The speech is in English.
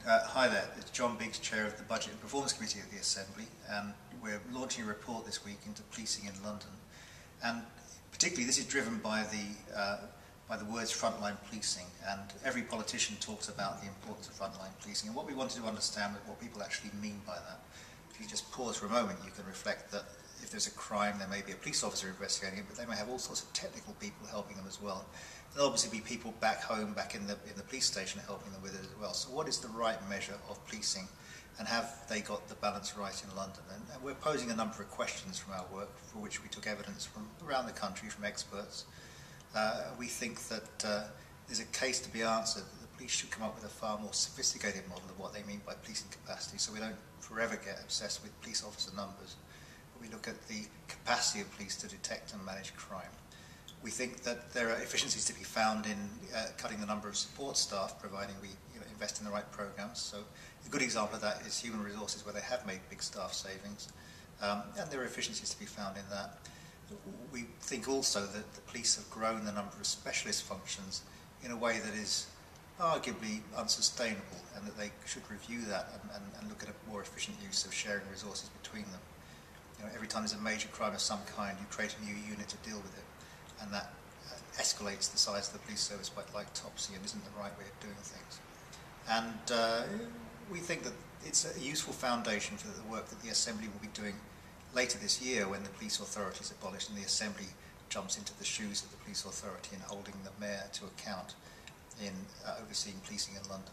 Hi there, it's John Biggs, Chair of the Budget and Performance Committee at the Assembly, and we're launching a report this week into policing in London. And particularly this is driven by the words frontline policing, and every politician talks about the importance of frontline policing, and what we wanted to understand was what people actually mean by that. If you just pause for a moment, you can reflect that if there's a crime, there may be a police officer investigating it, but they may have all sorts of technical people helping them as well. There'll obviously be people back home, back in the police station, helping them with it as well. So what is the right measure of policing, and have they got the balance right in London? And we're posing a number of questions from our work, for which we took evidence from around the country, from experts. We think that there's a case to be answered that the police should come up with a far more sophisticated model of what they mean by policing capacity, so we don't forever get obsessed with police officer numbers. But we look at the capacity of police to detect and manage crime. We think that there are efficiencies to be found in cutting the number of support staff, providing we invest in the right programs. So a good example of that is human resources, where they have made big staff savings, and there are efficiencies to be found in that. We think also that the police have grown the number of specialist functions in a way that is arguably unsustainable, and that they should review that and look at a more efficient use of sharing resources between them. Every time there's a major crime of some kind, you create a new unit to deal with it, and that escalates the size of the police service like Topsy, and isn't the right way of doing things. And we think that it's a useful foundation for the work that the Assembly will be doing later this year, when the police authority is abolished and the Assembly jumps into the shoes of the police authority in holding the Mayor to account in overseeing policing in London.